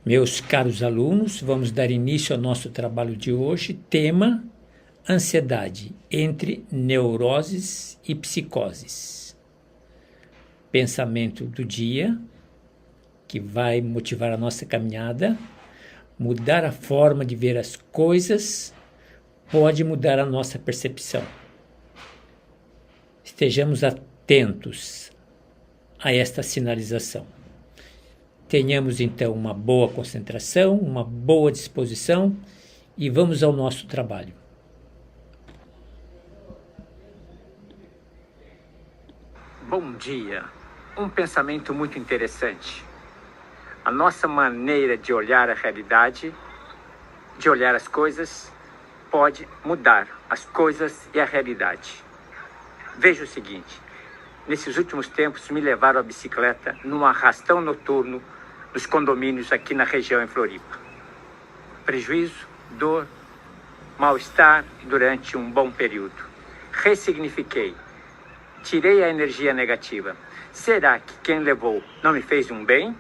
Meus caros alunos, vamos dar início ao nosso trabalho de hoje. Tema: ansiedade entre neuroses e psicoses. Pensamento do dia, que vai motivar a nossa caminhada. Mudar a forma de ver as coisas pode mudar a nossa percepção. Estejamos atentos a esta sinalização. Tenhamos então uma boa concentração, uma boa disposição e vamos ao nosso trabalho. Bom dia! Um pensamento muito interessante. A nossa maneira de olhar a realidade, de olhar as coisas, pode mudar as coisas e a realidade. Veja o seguinte, nesses últimos tempos me levaram a bicicleta num arrastão noturno dos condomínios aqui na região em Floripa. Prejuízo, dor, mal-estar durante um bom período. Ressignifiquei, tirei a energia negativa. Será que quem levou não me fez um bem?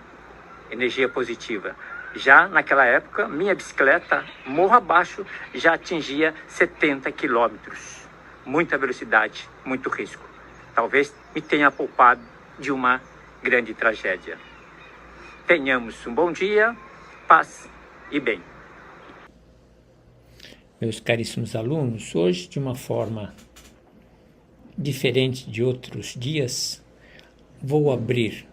Energia positiva. Já naquela época, minha bicicleta, morro abaixo, já atingia 70 quilômetros. Muita velocidade, muito risco. Talvez me tenha poupado de uma grande tragédia. Tenhamos um bom dia, paz e bem. Meus caríssimos alunos, hoje, de uma forma diferente de outros dias, vou abrir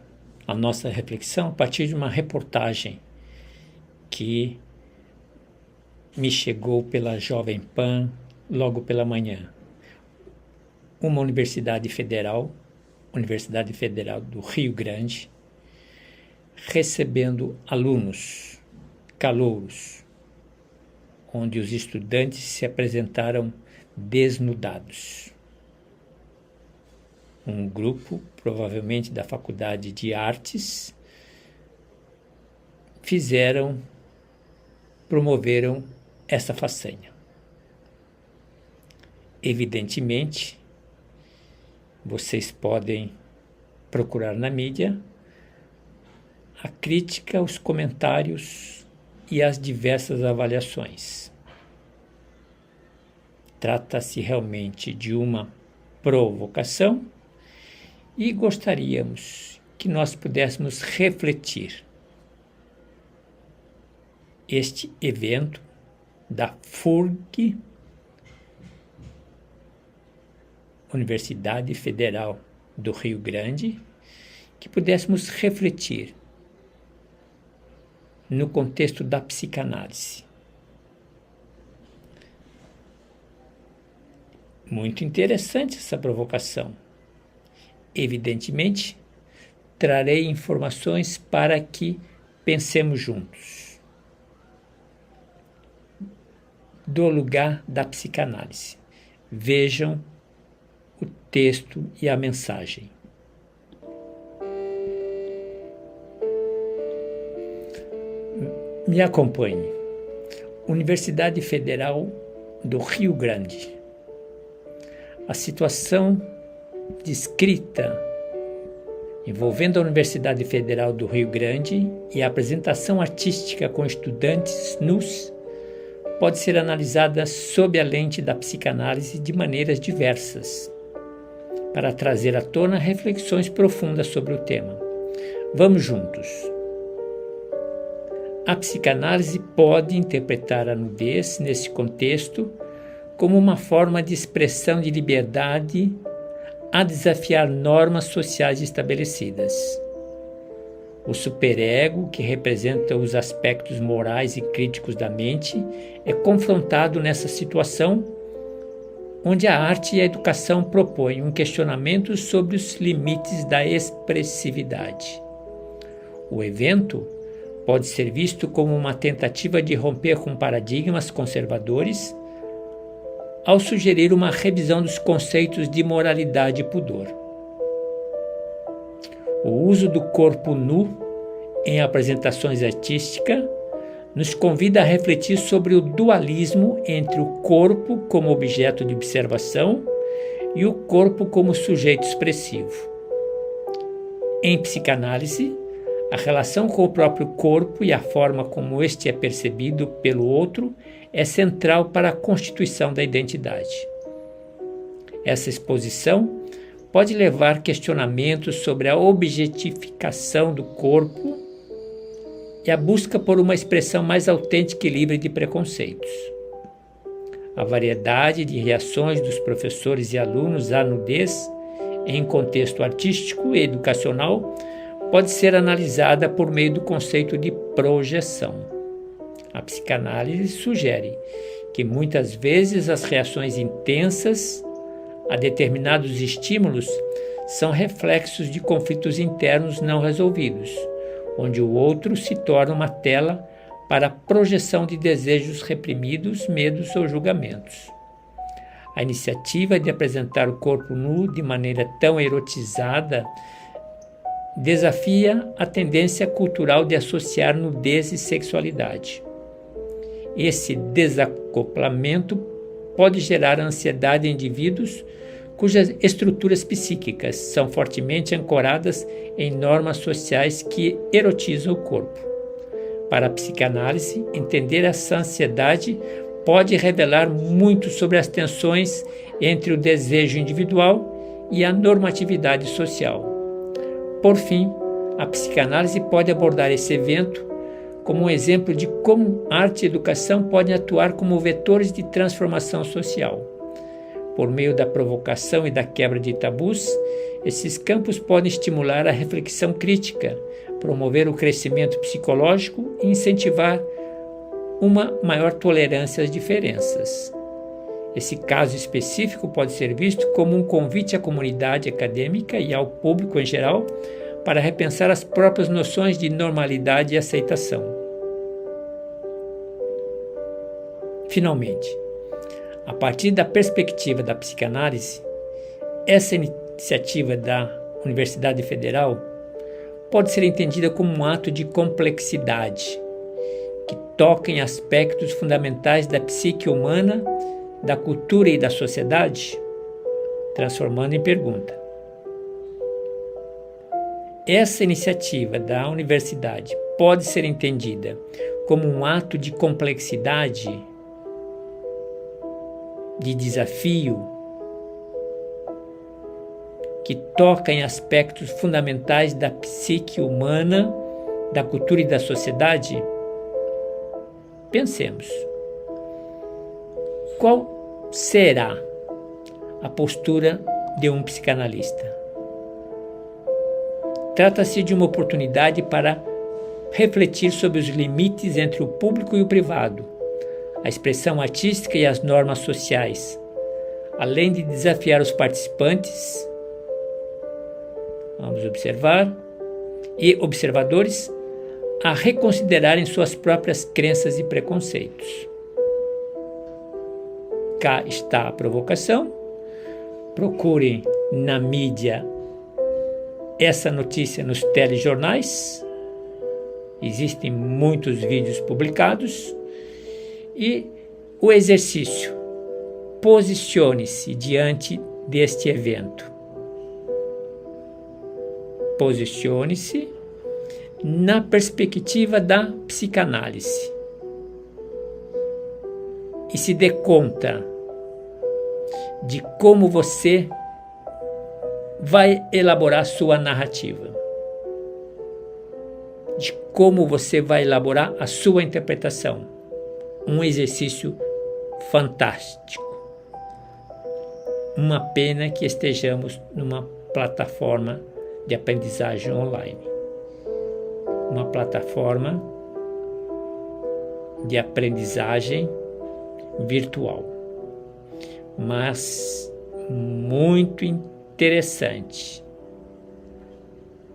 a nossa reflexão a partir de uma reportagem que me chegou pela Jovem Pan logo pela manhã. Uma Universidade Federal do Rio Grande, recebendo alunos, calouros, onde os estudantes se apresentaram desnudados. Um grupo, provavelmente da Faculdade de Artes, promoveram essa façanha. Evidentemente, vocês podem procurar na mídia a crítica, os comentários e as diversas avaliações. Trata-se realmente de uma provocação e gostaríamos que nós pudéssemos refletir este evento da FURG, Universidade Federal do Rio Grande, que pudéssemos refletir no contexto da psicanálise. Muito interessante essa provocação. Evidentemente, trarei informações para que pensemos juntos. Do lugar da psicanálise. Vejam o texto e a mensagem. Me acompanhe. Universidade Federal do Rio Grande. A situação descrita envolvendo a Universidade Federal do Rio Grande e a apresentação artística com estudantes nus pode ser analisada sob a lente da psicanálise de maneiras diversas, para trazer à tona reflexões profundas sobre o tema. Vamos juntos. A psicanálise pode interpretar a nudez nesse contexto como uma forma de expressão de liberdade a desafiar normas sociais estabelecidas. O superego, que representa os aspectos morais e críticos da mente, é confrontado nessa situação, onde a arte e a educação propõem um questionamento sobre os limites da expressividade. O evento pode ser visto como uma tentativa de romper com paradigmas conservadores, ao sugerir uma revisão dos conceitos de moralidade e pudor. O uso do corpo nu em apresentações artísticas nos convida a refletir sobre o dualismo entre o corpo como objeto de observação e o corpo como sujeito expressivo. Em psicanálise, A relação com o próprio corpo e a forma como este é percebido pelo outro é central para a constituição da identidade. Essa exposição pode levar questionamentos sobre a objetificação do corpo e a busca por uma expressão mais autêntica e livre de preconceitos. A variedade de reações dos professores e alunos à nudez em contexto artístico e educacional pode ser analisada por meio do conceito de projeção. A psicanálise sugere que muitas vezes as reações intensas a determinados estímulos são reflexos de conflitos internos não resolvidos, onde o outro se torna uma tela para a projeção de desejos reprimidos, medos ou julgamentos. A iniciativa de apresentar o corpo nu de maneira tão erotizada desafia a tendência cultural de associar nudez e sexualidade. Esse desacoplamento pode gerar ansiedade em indivíduos cujas estruturas psíquicas são fortemente ancoradas em normas sociais que erotizam o corpo. Para a psicanálise, entender essa ansiedade pode revelar muito sobre as tensões entre o desejo individual e a normatividade social. Por fim, a psicanálise pode abordar esse evento como um exemplo de como arte e educação podem atuar como vetores de transformação social. Por meio da provocação e da quebra de tabus, esses campos podem estimular a reflexão crítica, promover o crescimento psicológico e incentivar uma maior tolerância às diferenças. Esse caso específico pode ser visto como um convite à comunidade acadêmica e ao público em geral para repensar as próprias noções de normalidade e aceitação. Finalmente, a partir da perspectiva da psicanálise, essa iniciativa da Universidade Federal pode ser entendida como um ato de complexidade que toca em aspectos fundamentais da psique humana, da cultura e da sociedade, transformando em pergunta. Essa iniciativa da universidade pode ser entendida como um ato de complexidade, de desafio, que toca em aspectos fundamentais da psique humana, da cultura e da sociedade? Pensemos. Qual será a postura de um psicanalista? Trata-se de uma oportunidade para refletir sobre os limites entre o público e o privado, a expressão artística e as normas sociais, além de desafiar os participantes, vamos observar, e observadores a reconsiderarem suas próprias crenças e preconceitos. Cá está a provocação. Procurem na mídia essa notícia nos telejornais. Existem muitos vídeos publicados. E o exercício: posicione-se diante deste evento. Posicione-se na perspectiva da psicanálise e se dê conta de como você vai elaborar sua narrativa, de como você vai elaborar a sua interpretação. Um exercício fantástico. Uma pena que estejamos numa plataforma de aprendizagem online. Uma plataforma de aprendizagem virtual. Mas muito interessante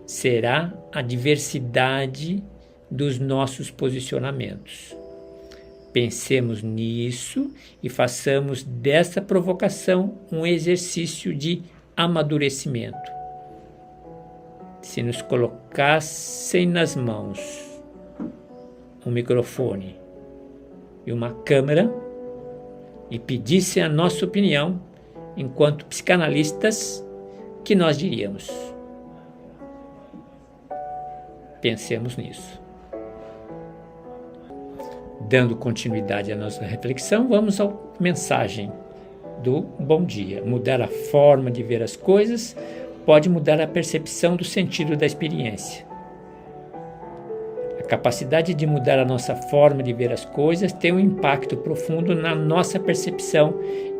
será a diversidade dos nossos posicionamentos. Pensemos nisso e façamos dessa provocação um exercício de amadurecimento. Se nos colocassem nas mãos um microfone e uma câmera e pedissem a nossa opinião enquanto psicanalistas, que nós diríamos? Pensemos nisso. Dando continuidade à nossa reflexão, vamos à mensagem do bom dia. Mudar a forma de ver as coisas pode mudar a percepção do sentido da experiência. A capacidade de mudar a nossa forma de ver as coisas tem um impacto profundo na nossa percepção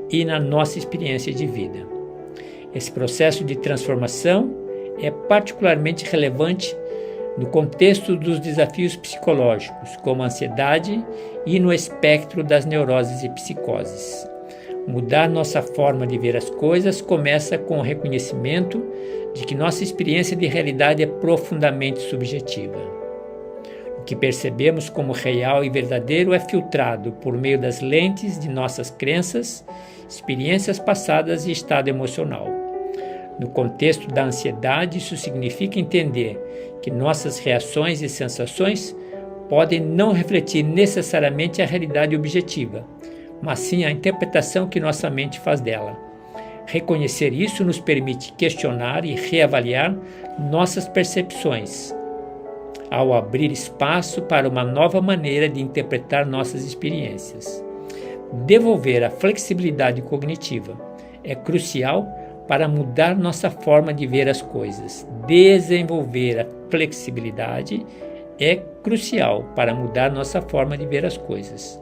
e na nossa experiência de vida. Esse processo de transformação é particularmente relevante no contexto dos desafios psicológicos, como a ansiedade e no espectro das neuroses e psicoses. Mudar nossa forma de ver as coisas começa com o reconhecimento de que nossa experiência de realidade é profundamente subjetiva. O que percebemos como real e verdadeiro é filtrado por meio das lentes de nossas crenças, experiências passadas e estado emocional. No contexto da ansiedade, isso significa entender que nossas reações e sensações podem não refletir necessariamente a realidade objetiva, mas sim a interpretação que nossa mente faz dela. Reconhecer isso nos permite questionar e reavaliar nossas percepções, ao abrir espaço para uma nova maneira de interpretar nossas experiências. Devolver a flexibilidade cognitiva é crucial para mudar nossa forma de ver as coisas. Desenvolver a flexibilidade é crucial para mudar nossa forma de ver as coisas.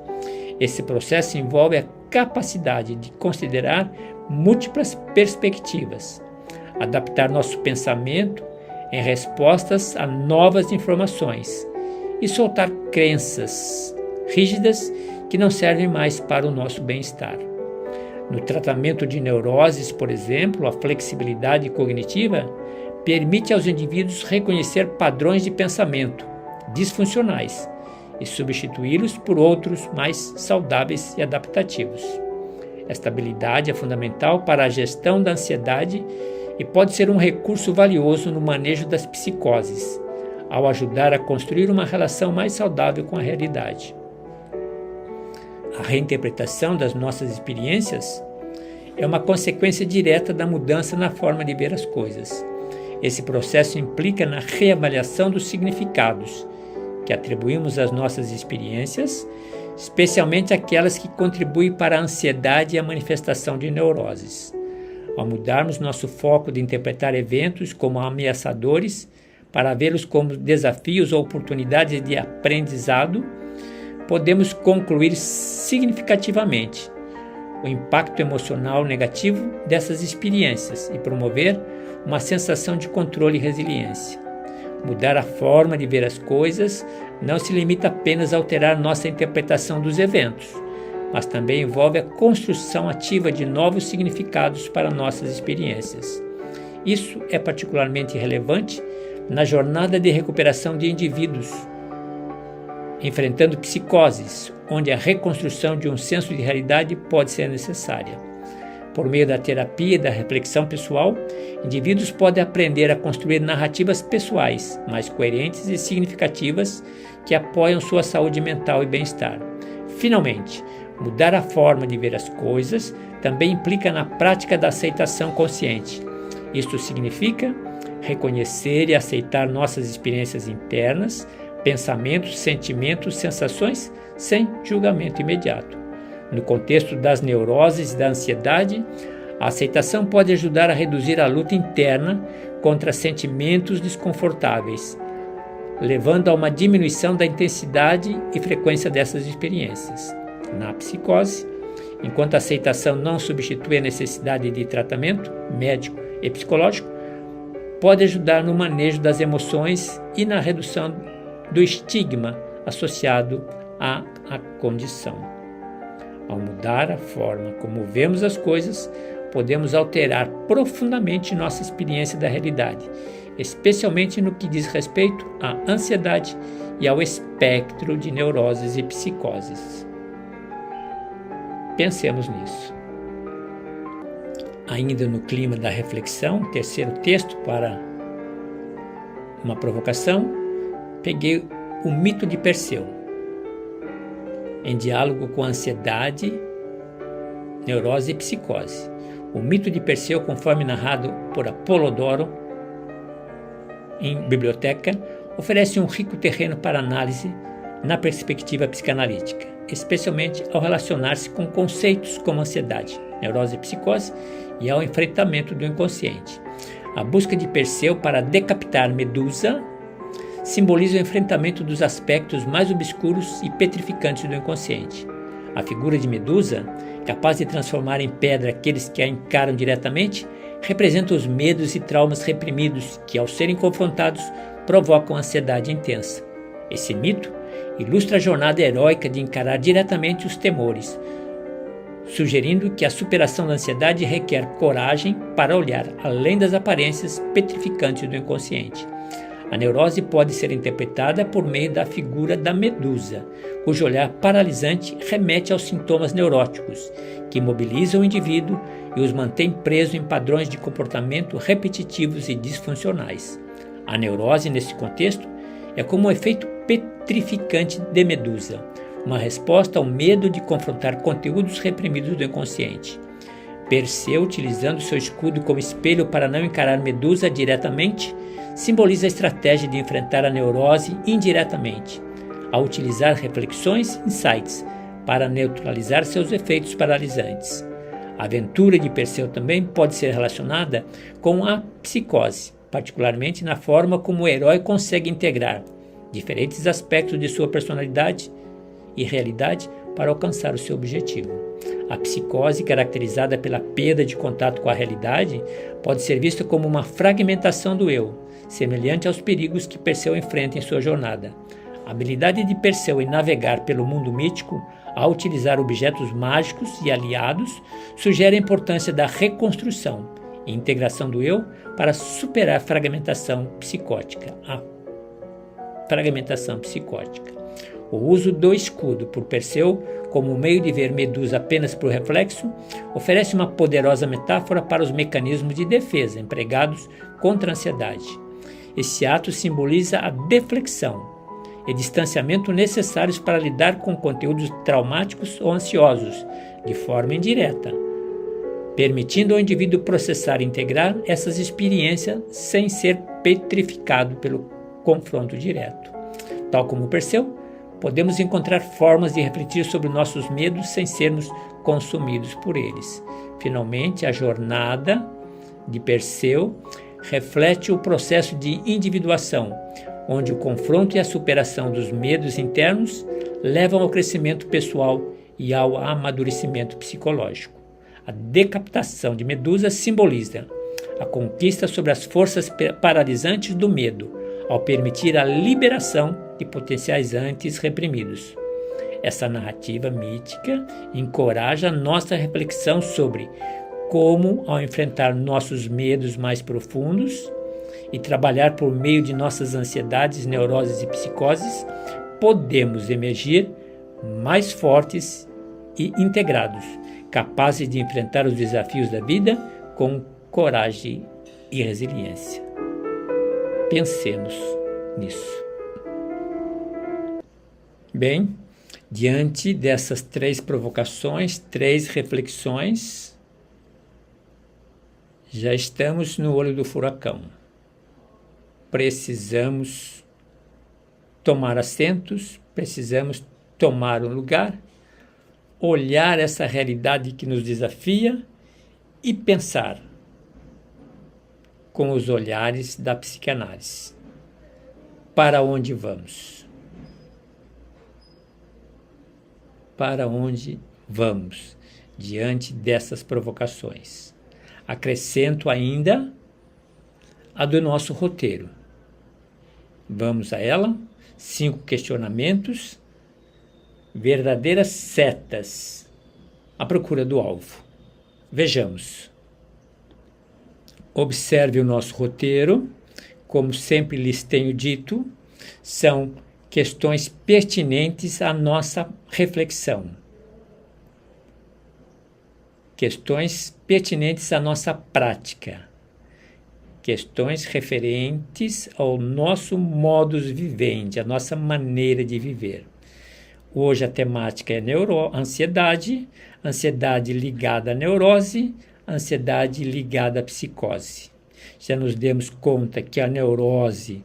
Esse processo envolve a capacidade de considerar múltiplas perspectivas, adaptar nosso pensamento em respostas a novas informações e soltar crenças rígidas que não servem mais para o nosso bem-estar. No tratamento de neuroses, por exemplo, a flexibilidade cognitiva permite aos indivíduos reconhecer padrões de pensamento disfuncionais e substituí-los por outros mais saudáveis e adaptativos. Esta habilidade é fundamental para a gestão da ansiedade e pode ser um recurso valioso no manejo das psicoses, ao ajudar a construir uma relação mais saudável com a realidade. A reinterpretação das nossas experiências é uma consequência direta da mudança na forma de ver as coisas. Esse processo implica na reavaliação dos significados que atribuímos às nossas experiências, especialmente aquelas que contribuem para a ansiedade e a manifestação de neuroses. Ao mudarmos nosso foco de interpretar eventos como ameaçadores para vê-los como desafios ou oportunidades de aprendizado, podemos concluir significativamente o impacto emocional negativo dessas experiências e promover uma sensação de controle e resiliência. Mudar a forma de ver as coisas não se limita apenas a alterar nossa interpretação dos eventos, mas também envolve a construção ativa de novos significados para nossas experiências. Isso é particularmente relevante na jornada de recuperação de indivíduos enfrentando psicoses, onde a reconstrução de um senso de realidade pode ser necessária. Por meio da terapia e da reflexão pessoal, indivíduos podem aprender a construir narrativas pessoais mais coerentes e significativas que apoiam sua saúde mental e bem-estar. Finalmente, mudar a forma de ver as coisas também implica na prática da aceitação consciente. Isto significa reconhecer e aceitar nossas experiências internas, pensamentos, sentimentos, sensações, sem julgamento imediato. No contexto das neuroses e da ansiedade, a aceitação pode ajudar a reduzir a luta interna contra sentimentos desconfortáveis, levando a uma diminuição da intensidade e frequência dessas experiências. Na psicose, enquanto a aceitação não substitui a necessidade de tratamento médico e psicológico, pode ajudar no manejo das emoções e na redução do estigma associado à condição. Ao mudar a forma como vemos as coisas, podemos alterar profundamente nossa experiência da realidade, especialmente no que diz respeito à ansiedade e ao espectro de neuroses e psicoses. Pensemos nisso. Ainda no clima da reflexão, terceiro texto para uma provocação, peguei o mito de Perseu, em diálogo com a ansiedade, neurose e psicose. O mito de Perseu, conforme narrado por Apolodoro em Biblioteca, oferece um rico terreno para análise na perspectiva psicanalítica, especialmente ao relacionar-se com conceitos como ansiedade, neurose e psicose e ao enfrentamento do inconsciente. A busca de Perseu para decapitar Medusa simboliza o enfrentamento dos aspectos mais obscuros e petrificantes do inconsciente. A figura de Medusa, capaz de transformar em pedra aqueles que a encaram diretamente, representa os medos e traumas reprimidos que, ao serem confrontados, provocam ansiedade intensa. Esse mito ilustra a jornada heróica de encarar diretamente os temores, sugerindo que a superação da ansiedade requer coragem para olhar além das aparências petrificantes do inconsciente. A neurose pode ser interpretada por meio da figura da Medusa, cujo olhar paralisante remete aos sintomas neuróticos, que imobilizam o indivíduo e os mantém presos em padrões de comportamento repetitivos e disfuncionais. A neurose, nesse contexto, é como um efeito petrificante de Medusa, uma resposta ao medo de confrontar conteúdos reprimidos do inconsciente. Perseu, utilizando seu escudo como espelho para não encarar Medusa diretamente, simboliza a estratégia de enfrentar a neurose indiretamente, ao utilizar reflexões, insights, para neutralizar seus efeitos paralisantes. A aventura de Perseu também pode ser relacionada com a psicose, particularmente na forma como o herói consegue integrar diferentes aspectos de sua personalidade e realidade para alcançar o seu objetivo. A psicose, caracterizada pela perda de contato com a realidade, pode ser vista como uma fragmentação do eu, semelhante aos perigos que Perseu enfrenta em sua jornada. A habilidade de Perseu em navegar pelo mundo mítico, ao utilizar objetos mágicos e aliados, sugere a importância da reconstrução e integração do eu para superar a fragmentação psicótica. O uso do escudo por Perseu como meio de ver Medusa apenas por reflexo oferece uma poderosa metáfora para os mecanismos de defesa empregados contra a ansiedade. Esse ato simboliza a deflexão e distanciamento necessários para lidar com conteúdos traumáticos ou ansiosos de forma indireta, permitindo ao indivíduo processar e integrar essas experiências sem ser petrificado pelo confronto direto. Tal como Perseu, podemos encontrar formas de refletir sobre nossos medos sem sermos consumidos por eles. Finalmente, a jornada de Perseu reflete o processo de individuação, onde o confronto e a superação dos medos internos levam ao crescimento pessoal e ao amadurecimento psicológico. A decapitação de Medusa simboliza a conquista sobre as forças paralisantes do medo, ao permitir a liberação de potenciais antes reprimidos. Essa narrativa mítica encoraja nossa reflexão sobre como, ao enfrentar nossos medos mais profundos e trabalhar por meio de nossas ansiedades, neuroses e psicoses, podemos emergir mais fortes e integrados, capazes de enfrentar os desafios da vida com coragem e resiliência. Pensemos nisso. Bem, diante dessas 3 provocações, 3 reflexões, já estamos no olho do furacão. Precisamos tomar assentos, precisamos tomar um lugar, olhar essa realidade que nos desafia e pensar com os olhares da psicanálise. Para onde vamos? Para onde vamos diante dessas provocações? Acrescento ainda a do nosso roteiro. Vamos a ela. 5 questionamentos, verdadeiras setas à procura do alvo. Vejamos. Observe o nosso roteiro. Como sempre lhes tenho dito, são questões pertinentes à nossa reflexão. Questões pertinentes à nossa prática. Questões referentes ao nosso modus vivendi, a nossa maneira de viver. Hoje a temática é ansiedade, ansiedade ligada à neurose, ansiedade ligada à psicose. Já nos demos conta que a neurose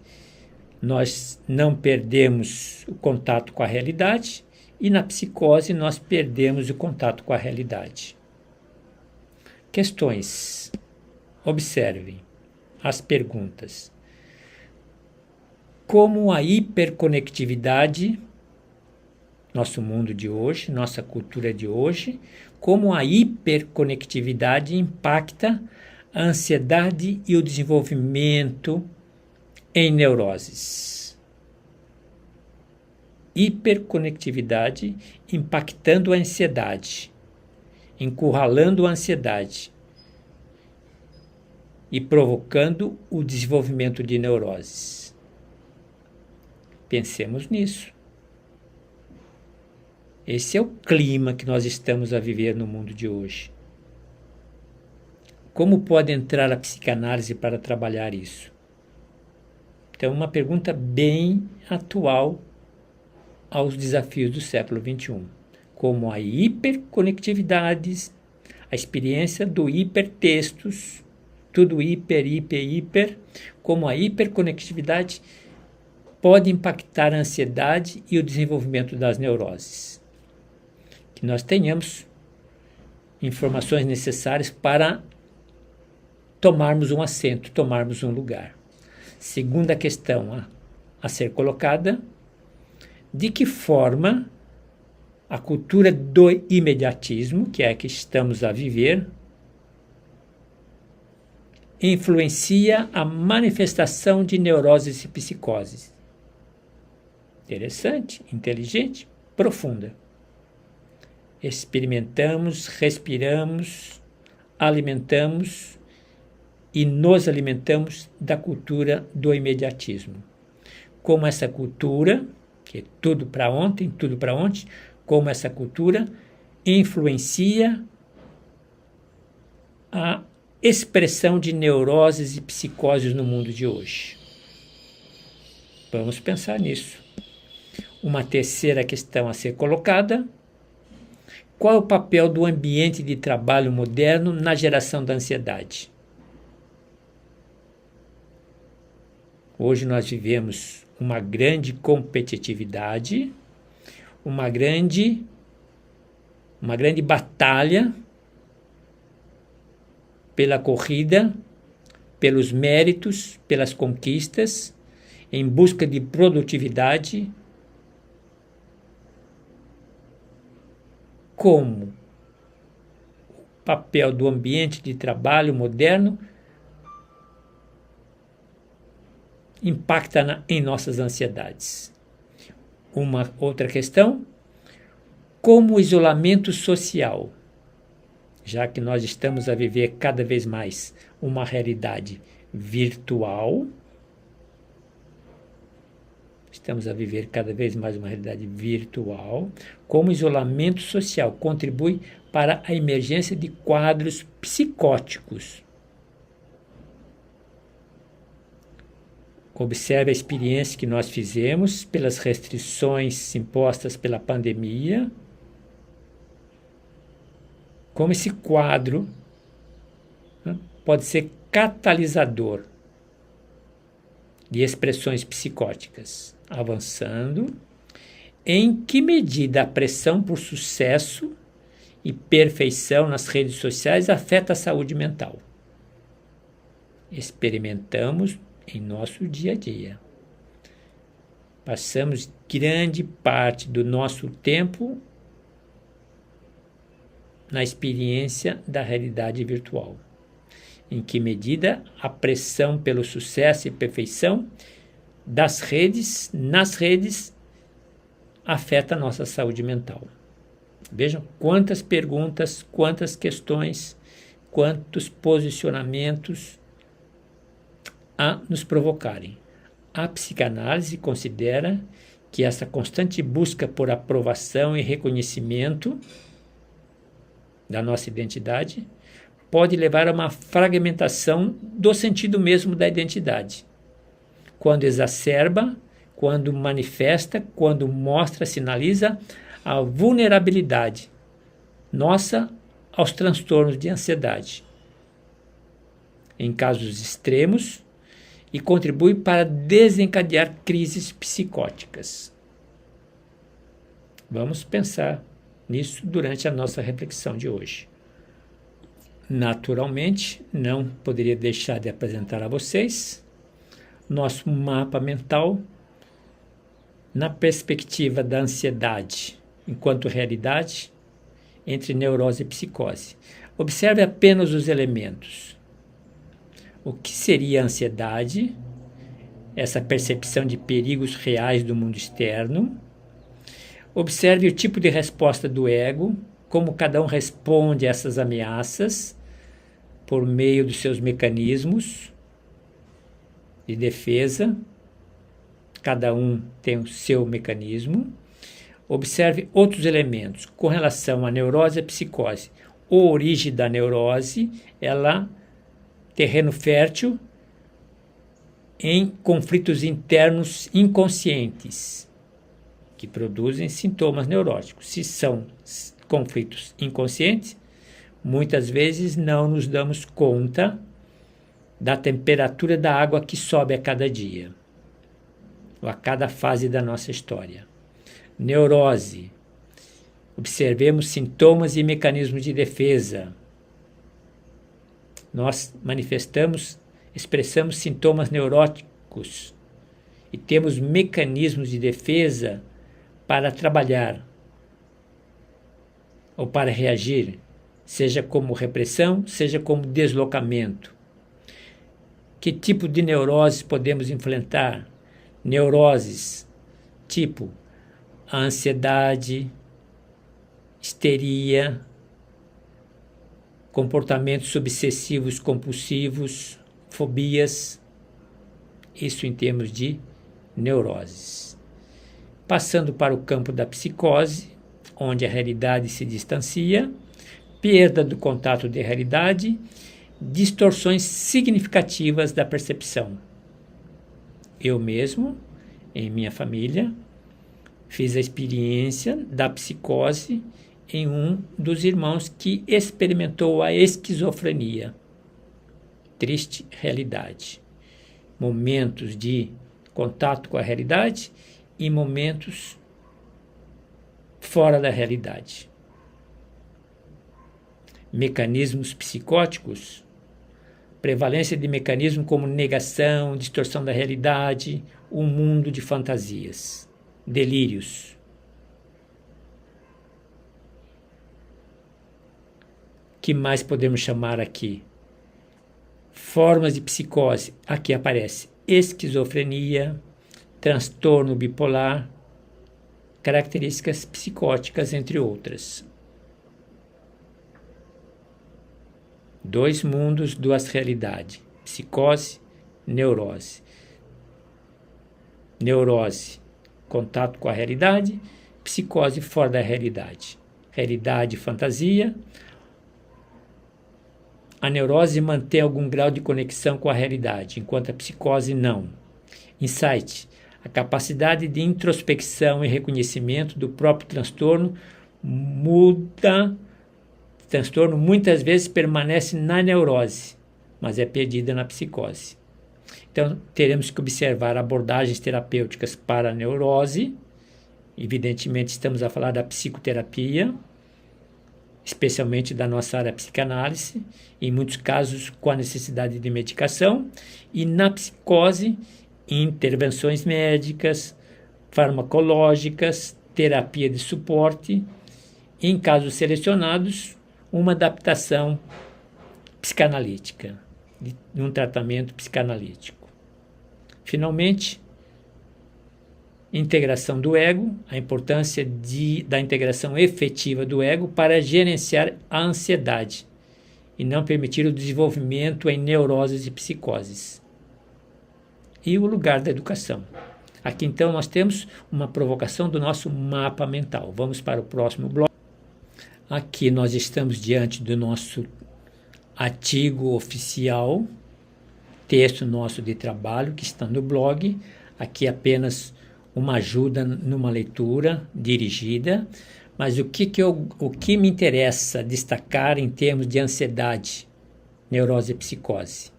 nós não perdemos o contato com a realidade e na psicose nós perdemos o contato com a realidade. Questões. Observem as perguntas. Como a hiperconectividade, nosso mundo de hoje, nossa cultura de hoje, como a hiperconectividade impacta a ansiedade e o desenvolvimento em neuroses. Hiperconectividade impactando a ansiedade, encurralando a ansiedade e provocando o desenvolvimento de neuroses. Pensemos nisso. Esse é o clima que nós estamos a viver no mundo de hoje. Como pode entrar a psicanálise para trabalhar isso? Então, uma pergunta bem atual aos desafios do século XXI. Como a hiperconectividade, a experiência do hipertextos, tudo hiper, como a hiperconectividade pode impactar a ansiedade e o desenvolvimento das neuroses. Que nós tenhamos informações necessárias para tomarmos um assento, tomarmos um lugar. Segunda questão a ser colocada: de que forma a cultura do imediatismo, que é a que estamos a viver, influencia a manifestação de neuroses e psicoses? Interessante, inteligente, profunda. Experimentamos, respiramos, alimentamos e nos alimentamos da cultura do imediatismo. Como essa cultura, que é tudo para ontem, como essa cultura influencia a expressão de neuroses e psicoses no mundo de hoje. Vamos pensar nisso. Uma terceira questão a ser colocada: qual é o papel do ambiente de trabalho moderno na geração da ansiedade? Hoje nós vivemos uma grande competitividade, uma grande batalha pela corrida, pelos méritos, pelas conquistas, em busca de produtividade. Como o papel do ambiente de trabalho moderno impacta em nossas ansiedades. Uma outra questão: como o isolamento social, já que nós estamos a viver cada vez mais uma realidade virtual, como o isolamento social contribui para a emergência de quadros psicóticos. Observe a experiência que nós fizemos pelas restrições impostas pela pandemia, como esse quadro pode ser catalisador de expressões psicóticas, avançando. Em que medida a pressão por sucesso e perfeição nas redes sociais afeta a saúde mental? Experimentamos em nosso dia a dia. Passamos grande parte do nosso tempo na experiência da realidade virtual. Em que medida a pressão pelo sucesso e perfeição nas redes, afeta a nossa saúde mental. Vejam quantas perguntas, quantas questões, quantos posicionamentos a nos provocarem. A psicanálise considera que essa constante busca por aprovação e reconhecimento da nossa identidade pode levar a uma fragmentação do sentido mesmo da identidade. Quando exacerba, quando manifesta, quando mostra, sinaliza a vulnerabilidade nossa aos transtornos de ansiedade. Em casos extremos, e contribui para desencadear crises psicóticas. Vamos pensar nisso durante a nossa reflexão de hoje. Naturalmente, não poderia deixar de apresentar a vocês nosso mapa mental na perspectiva da ansiedade enquanto realidade entre neurose e psicose. Observe apenas os elementos. O que seria a ansiedade? Essa percepção de perigos reais do mundo externo. Observe o tipo de resposta do ego, como cada um responde a essas ameaças por meio dos seus mecanismos de defesa. Cada um tem o seu mecanismo. Observe outros elementos com relação à neurose e à psicose. A origem da neurose, ela terreno fértil em conflitos internos inconscientes que produzem sintomas neuróticos. Se são conflitos inconscientes, muitas vezes não nos damos conta da temperatura da água que sobe a cada dia, ou a cada fase da nossa história. Neurose. Observemos sintomas e mecanismos de defesa. Nós expressamos sintomas neuróticos e temos mecanismos de defesa para trabalhar ou para reagir, seja como repressão, seja como deslocamento. Que tipo de neuroses podemos enfrentar? Neuroses tipo a ansiedade, histeria, comportamentos obsessivos compulsivos, fobias, isso em termos de neuroses. Passando para o campo da psicose, onde a realidade se distancia, perda do contato de realidade, distorções significativas da percepção. Eu mesmo, em minha família, fiz a experiência da psicose em um dos irmãos que experimentou a esquizofrenia. Triste realidade. Momentos de contato com a realidade e momentos fora da realidade. Mecanismos psicóticos, prevalência de mecanismos como negação, distorção da realidade, um mundo de fantasias, delírios. Que mais podemos chamar aqui? Formas de psicose. Aqui aparece esquizofrenia, transtorno bipolar, características psicóticas, entre outras. Dois mundos, duas realidades. Psicose, neurose. Neurose, contato com a realidade. Psicose, fora da realidade. Realidade, fantasia. A neurose mantém algum grau de conexão com a realidade, enquanto a psicose não. Insight. A capacidade de introspecção e reconhecimento do próprio transtorno muda. O transtorno muitas vezes permanece na neurose, mas é perdida na psicose. Então, teremos que observar abordagens terapêuticas para a neurose. Evidentemente, estamos a falar da psicoterapia, especialmente da nossa área psicanálise, em muitos casos com a necessidade de medicação, e na psicose, intervenções médicas, farmacológicas, terapia de suporte, e, em casos selecionados, uma adaptação psicanalítica, de um tratamento psicanalítico. Finalmente, integração do ego, a importância da integração efetiva do ego para gerenciar a ansiedade e não permitir o desenvolvimento em neuroses e psicoses. E o lugar da educação. Aqui então nós temos uma provocação do nosso mapa mental. Vamos para o próximo bloco. Aqui nós estamos diante do nosso artigo oficial, texto nosso de trabalho que está no blog. Aqui apenas uma ajuda numa leitura dirigida, mas o que me interessa destacar em termos de ansiedade, neurose e psicose?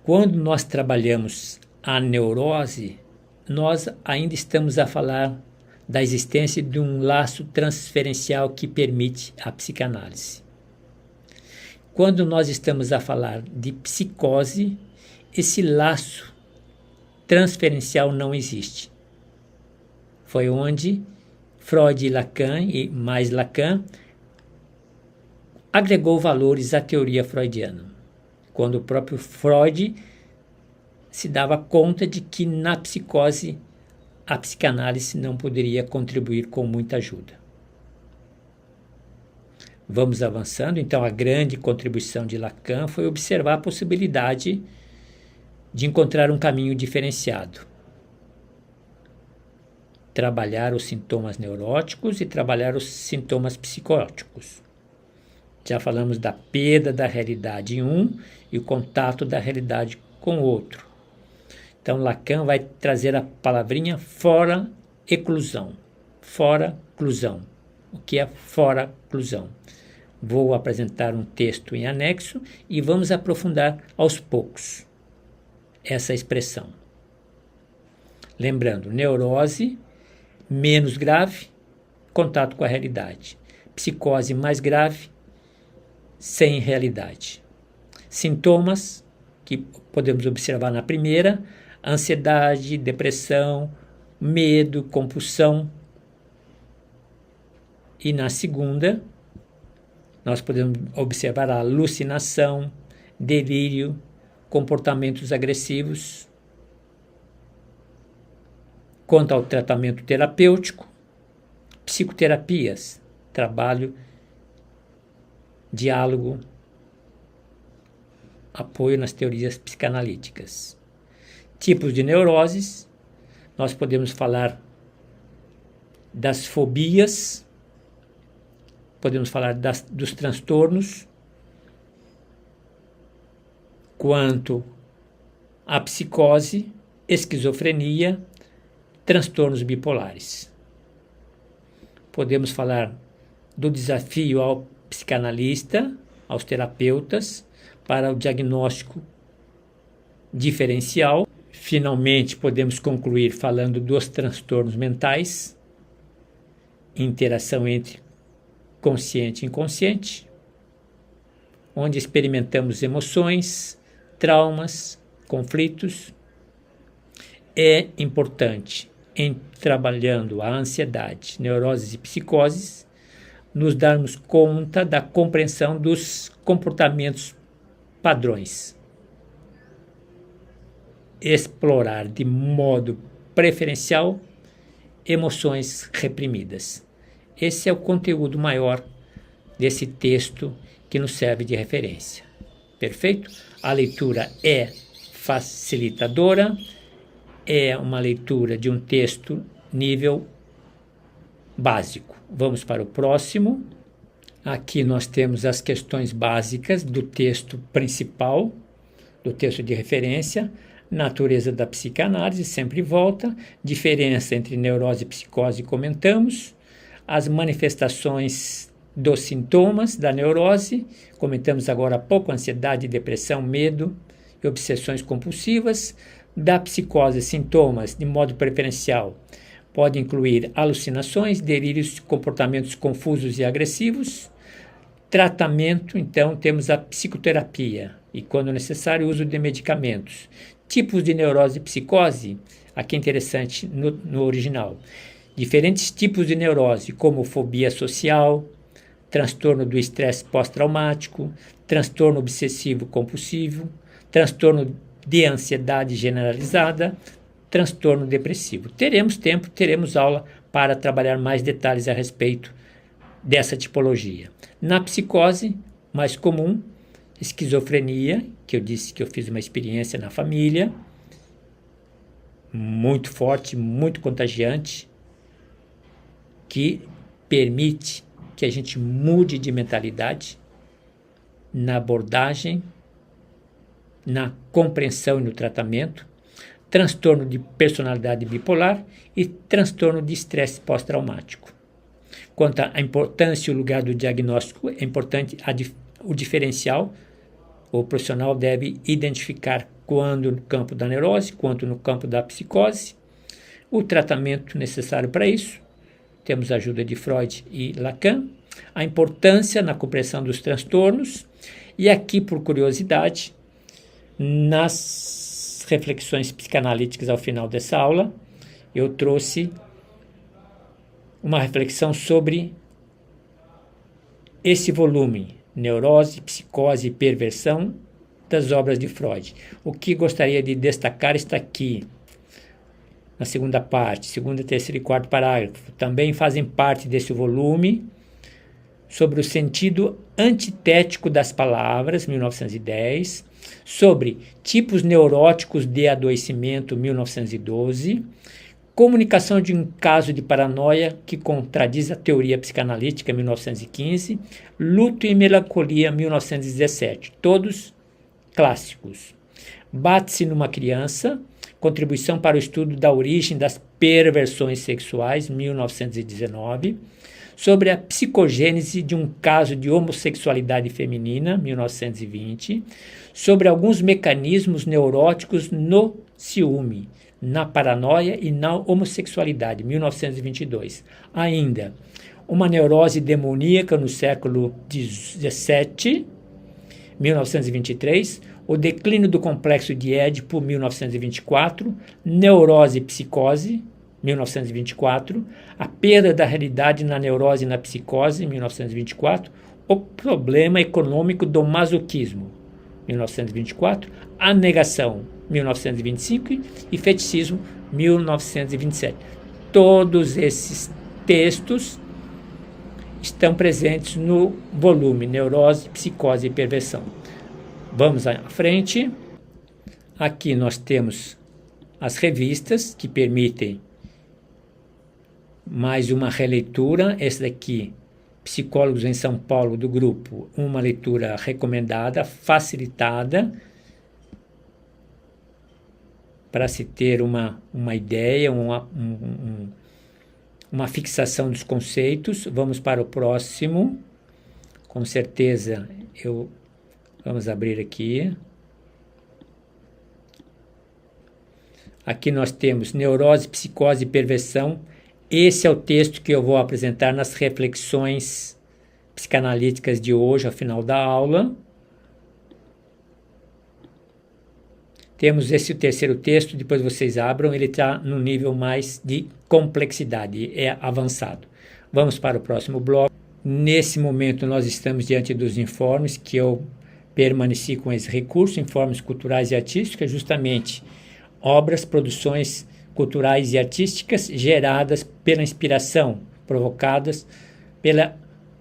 Quando nós trabalhamos a neurose, nós ainda estamos a falar da existência de um laço transferencial que permite a psicanálise. Quando nós estamos a falar de psicose, esse laço transferencial não existe. Foi onde Freud e Lacan, e mais Lacan, agregou valores à teoria freudiana, quando o próprio Freud se dava conta de que na psicose a psicanálise não poderia contribuir com muita ajuda. Vamos avançando, então a grande contribuição de Lacan foi observar a possibilidade de encontrar um caminho diferenciado. Trabalhar os sintomas neuróticos e trabalhar os sintomas psicóticos. Já falamos da perda da realidade em um e o contato da realidade com o outro. Então Lacan vai trazer a palavrinha fora-eclusão. Fora-clusão. O que é fora-clusão? Vou apresentar um texto em anexo e vamos aprofundar aos poucos essa expressão. Lembrando, neurose menos grave, contato com a realidade. Psicose mais grave, sem realidade. Sintomas que podemos observar na primeira: ansiedade, depressão, medo, compulsão. E na segunda, nós podemos observar a alucinação, delírio, comportamentos agressivos. Quanto ao tratamento terapêutico, psicoterapias, trabalho, diálogo, apoio nas teorias psicanalíticas. Tipos de neuroses, nós podemos falar das fobias, podemos falar dos transtornos. Quanto à psicose, esquizofrenia, transtornos bipolares. Podemos falar do desafio ao psicanalista, aos terapeutas, para o diagnóstico diferencial. Finalmente, podemos concluir falando dos transtornos mentais, interação entre consciente e inconsciente, onde experimentamos emoções, traumas, conflitos. É importante, em trabalhando a ansiedade, neuroses e psicoses, nos darmos conta da compreensão dos comportamentos padrões. Explorar de modo preferencial emoções reprimidas. Esse é o conteúdo maior desse texto que nos serve de referência. Perfeito? A leitura é facilitadora, é uma leitura de um texto nível básico. Vamos para o próximo. Aqui nós temos as questões básicas do texto principal, do texto de referência. Natureza da psicanálise, sempre volta. Diferença entre neurose e psicose, comentamos. As manifestações dos sintomas da neurose, comentamos agora há pouco: ansiedade, depressão, medo e obsessões compulsivas. Da psicose, sintomas de modo preferencial pode incluir alucinações, delírios, comportamentos confusos e agressivos. Tratamento, então, temos a psicoterapia e, quando necessário, o uso de medicamentos. Tipos de neurose e psicose, aqui é interessante no original. Diferentes tipos de neurose, como fobia social, transtorno do estresse pós-traumático, transtorno obsessivo compulsivo, transtorno de ansiedade generalizada, transtorno depressivo. Teremos tempo, teremos aula para trabalhar mais detalhes a respeito dessa tipologia. Na psicose, mais comum, esquizofrenia, que eu disse que eu fiz uma experiência na família, muito forte, muito contagiante, que permite que a gente mude de mentalidade na abordagem, na compreensão e no tratamento. Transtorno de personalidade bipolar e transtorno de estresse pós-traumático. Quanto à importância e o lugar do diagnóstico, é importante o diferencial. O profissional deve identificar quando no campo da neurose, quanto no campo da psicose. O tratamento necessário para isso, temos a ajuda de Freud e Lacan, a importância na compreensão dos transtornos, e aqui, por curiosidade, nas reflexões psicanalíticas ao final dessa aula, eu trouxe uma reflexão sobre esse volume, Neurose, Psicose e Perversão, das obras de Freud. O que gostaria de destacar está aqui, na segunda parte, segundo, terceiro e quarto parágrafo. Também fazem parte desse volume sobre o sentido antitético das palavras, 1910, sobre tipos neuróticos de adoecimento, 1912, comunicação de um caso de paranoia que contradiz a teoria psicanalítica, 1915, luto e melancolia, 1917, todos clássicos. Bate-se numa criança, contribuição para o estudo da origem das perversões sexuais, 1919, sobre a psicogênese de um caso de homossexualidade feminina, 1920, sobre alguns mecanismos neuróticos no ciúme, na paranoia e na homossexualidade, 1922. Ainda, uma neurose demoníaca no século XVII, 1923, o declínio do complexo de Édipo, 1924, neurose e psicose, 1924, a perda da realidade na neurose e na psicose, 1924, o problema econômico do masoquismo, 1924, a negação, 1925 e feticismo, 1927. Todos esses textos estão presentes no volume Neurose, Psicose e Perversão. Vamos à frente. Aqui nós temos as revistas que permitem mais uma releitura. Essa daqui, Psicólogos em São Paulo, do grupo, uma leitura recomendada, facilitada, para se ter uma ideia, uma fixação dos conceitos. Vamos para o próximo. Com certeza, vamos abrir aqui. Aqui nós temos Neurose, Psicose e Perversão. Esse é o texto que eu vou apresentar nas reflexões psicanalíticas de hoje, ao final da aula. Temos esse terceiro texto, depois vocês abram, ele está no nível mais de complexidade, é avançado. Vamos para o próximo bloco. Nesse momento nós estamos diante dos informes que eu permaneci com esse recurso, informes culturais e artísticos, justamente obras, produções culturais e artísticas geradas pela inspiração, provocadas pela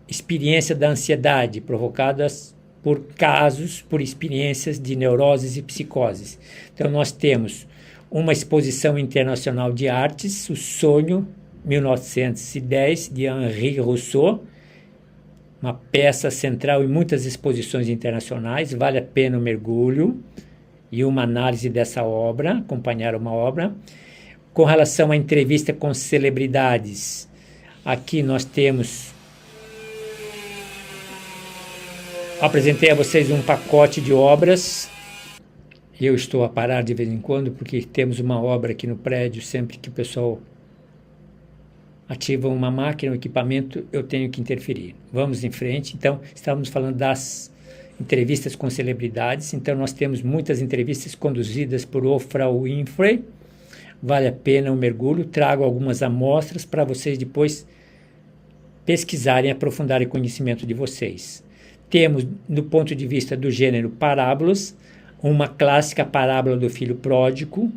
experiência da ansiedade, provocadas por casos, por experiências de neuroses e psicoses. Então nós temos uma exposição internacional de artes, O Sonho, 1910, de Henri Rousseau, uma peça central em muitas exposições internacionais, vale a pena o mergulho e uma análise dessa obra, acompanhar uma obra. Com relação à entrevista com celebridades, aqui nós temos, apresentei a vocês um pacote de obras. Eu estou a parar de vez em quando, porque temos uma obra aqui no prédio, sempre que o pessoal ativa uma máquina, um equipamento, eu tenho que interferir. Vamos em frente. Então, estávamos falando das entrevistas com celebridades. Então, nós temos muitas entrevistas conduzidas por Oprah Winfrey. Vale a pena um mergulho. Trago algumas amostras para vocês depois pesquisarem e aprofundarem o conhecimento de vocês. Temos, do ponto de vista do gênero parábolas, uma clássica parábola do filho pródigo,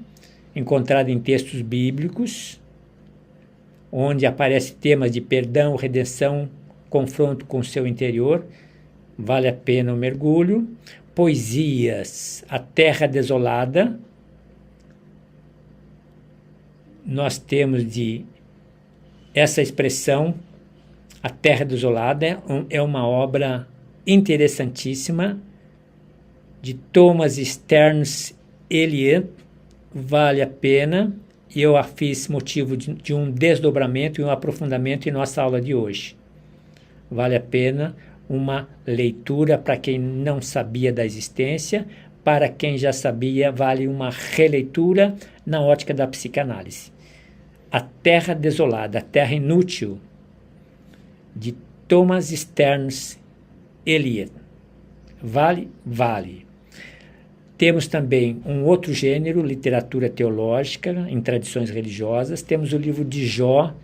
encontrada em textos bíblicos, onde aparecem temas de perdão, redenção, confronto com o seu interior. Vale a pena um mergulho. Poesias, A Terra Desolada. Nós temos essa expressão, A Terra Desolada, é uma obra interessantíssima de Thomas Stearns Eliot, vale a pena. Eu a fiz motivo de um desdobramento e um aprofundamento em nossa aula de hoje. Vale a pena uma leitura para quem não sabia da existência, para quem já sabia, vale uma releitura na ótica da psicanálise. A Terra Desolada, a Terra Inútil, de Thomas Stearns Eliot. Vale? Vale. Temos também um outro gênero, literatura teológica, em tradições religiosas. Temos o livro de Jó,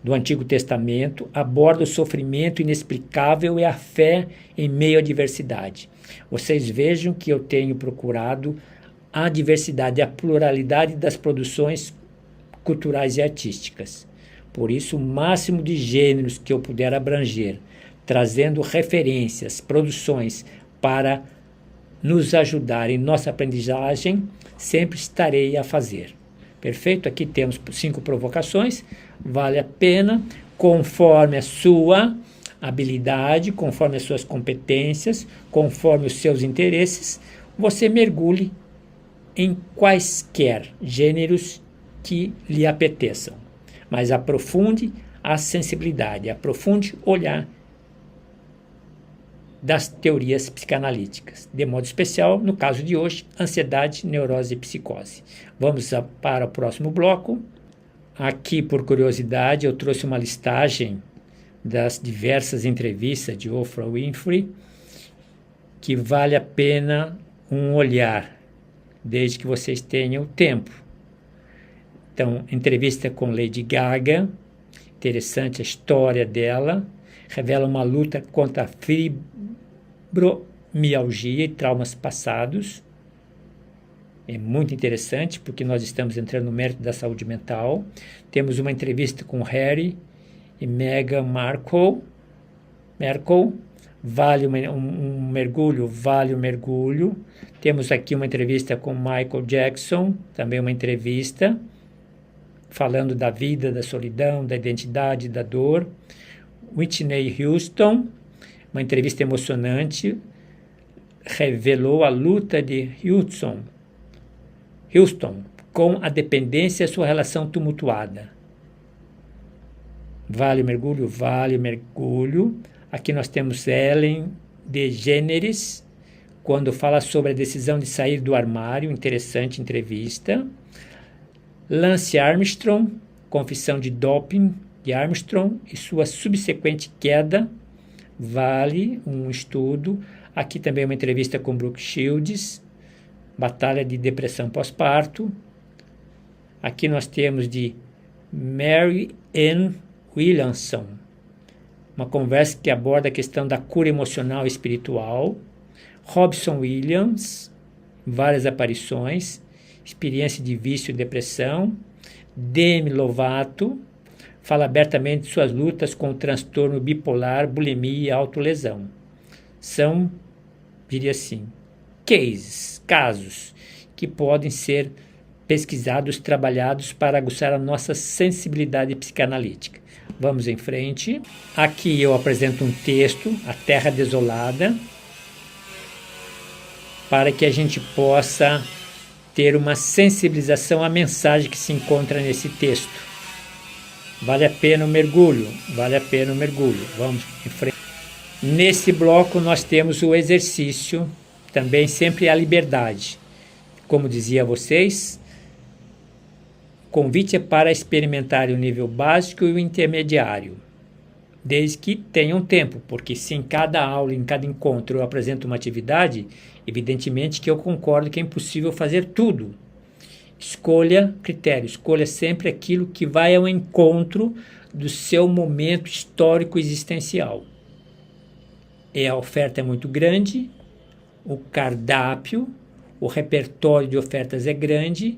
do Antigo Testamento, aborda o sofrimento inexplicável e a fé em meio à diversidade. Vocês vejam que eu tenho procurado a diversidade, a pluralidade das produções culturais e artísticas. Por isso, o máximo de gêneros que eu puder abranger, trazendo referências, produções para nos ajudar em nossa aprendizagem, sempre estarei a fazer. Perfeito? Aqui temos 5 provocações. Vale a pena, conforme a sua habilidade, conforme as suas competências, conforme os seus interesses, você mergulhe em quaisquer gêneros que lhe apeteçam. Mas aprofunde a sensibilidade, aprofunde o olhar das teorias psicanalíticas. De modo especial, no caso de hoje, ansiedade, neurose e psicose. Vamos para o próximo bloco. Aqui, por curiosidade, eu trouxe uma listagem das diversas entrevistas de Oprah Winfrey, que vale a pena um olhar, desde que vocês tenham tempo. Então, entrevista com Lady Gaga, interessante a história dela, revela uma luta contra a fibromialgia e traumas passados. É muito interessante, porque nós estamos entrando no mérito da saúde mental. Temos uma entrevista com Harry e Meghan Markle. Vale um mergulho, vale um mergulho. Temos aqui uma entrevista com Michael Jackson, também uma entrevista, falando da vida, da solidão, da identidade, da dor. Whitney Houston, uma entrevista emocionante, revelou a luta de Houston com a dependência e a sua relação tumultuada. Vale o mergulho? Vale o mergulho. Aqui nós temos Ellen DeGeneres, quando fala sobre a decisão de sair do armário, interessante entrevista. Lance Armstrong, confissão de doping de Armstrong e sua subsequente queda, vale um estudo. Aqui também uma entrevista com Brooke Shields, batalha de depressão pós-parto. Aqui nós temos de Mary Ann Williamson, uma conversa que aborda a questão da cura emocional e espiritual. Robson Williams, várias aparições, experiência de vício e depressão. Demi Lovato fala abertamente de suas lutas com o transtorno bipolar, bulimia e autolesão. São, diria assim, casos que podem ser pesquisados, trabalhados para aguçar a nossa sensibilidade psicanalítica. Vamos em frente. Aqui eu apresento um texto, A Terra Desolada, para que a gente possa ter uma sensibilização à mensagem que se encontra nesse texto. Vale a pena o mergulho, vale a pena o mergulho. Vamos em frente. Nesse bloco nós temos o exercício, também sempre a liberdade. Como dizia a vocês, o convite é para experimentar o nível básico e o intermediário, desde que tenham tempo, porque se em cada aula, em cada encontro eu apresento uma atividade, evidentemente que eu concordo que é impossível fazer tudo. Escolha critério, escolha sempre aquilo que vai ao encontro do seu momento histórico existencial. A oferta é muito grande, o cardápio, o repertório de ofertas é grande.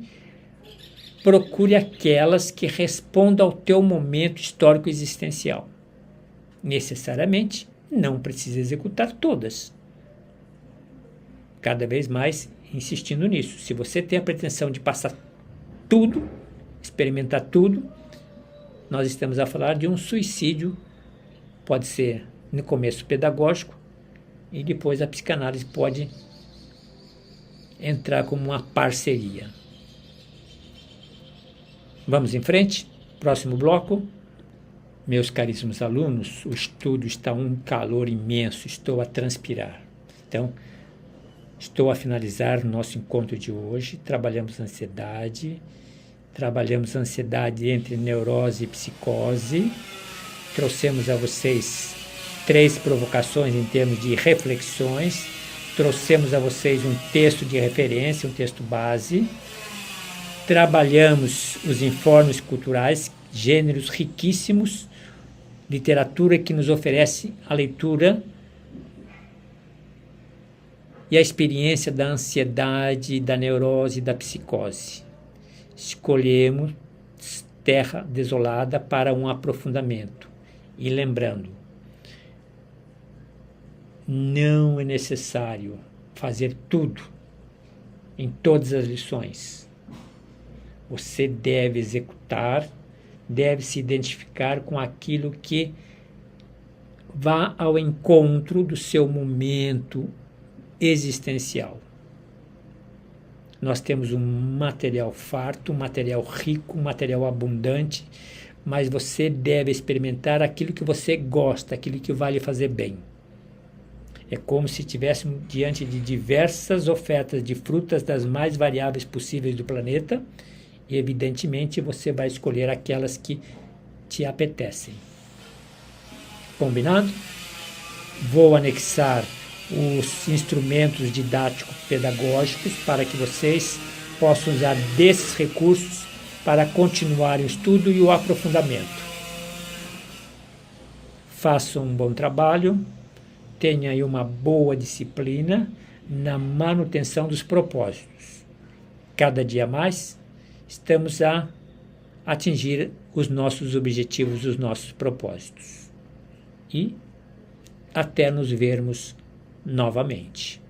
Procure aquelas que respondam ao teu momento histórico existencial. Necessariamente, não precisa executar todas. Cada vez mais insistindo nisso. Se você tem a pretensão de passar tudo, experimentar tudo, nós estamos a falar de um suicídio. Pode ser no começo pedagógico e depois a psicanálise pode entrar como uma parceria. Vamos em frente? Próximo bloco. Meus caríssimos alunos, o estudo está um calor imenso, estou a transpirar. Então, Estou a finalizar o nosso encontro de hoje. Trabalhamos ansiedade entre neurose e psicose. Trouxemos a vocês 3 provocações em termos de reflexões. Trouxemos a vocês um texto de referência, um texto base. Trabalhamos os informes culturais, gêneros riquíssimos, literatura que nos oferece a leitura e a experiência da ansiedade, da neurose e da psicose. Escolhemos Terra Desolada para um aprofundamento. E lembrando, não é necessário fazer tudo em todas as lições. Você deve executar, deve se identificar com aquilo que vá ao encontro do seu momento existencial. Nós temos um material farto, um material rico, um material abundante, mas você deve experimentar aquilo que você gosta, aquilo que vai lhe fazer bem. É como se estivéssemos diante de diversas ofertas de frutas das mais variáveis possíveis do planeta e, evidentemente, você vai escolher aquelas que te apetecem. Combinado? Vou anexar os instrumentos didático-pedagógicos para que vocês possam usar desses recursos para continuar o estudo e o aprofundamento. Façam um bom trabalho, tenham aí uma boa disciplina na manutenção dos propósitos. Cada dia mais estamos a atingir os nossos objetivos, os nossos propósitos. E até nos vermos novamente.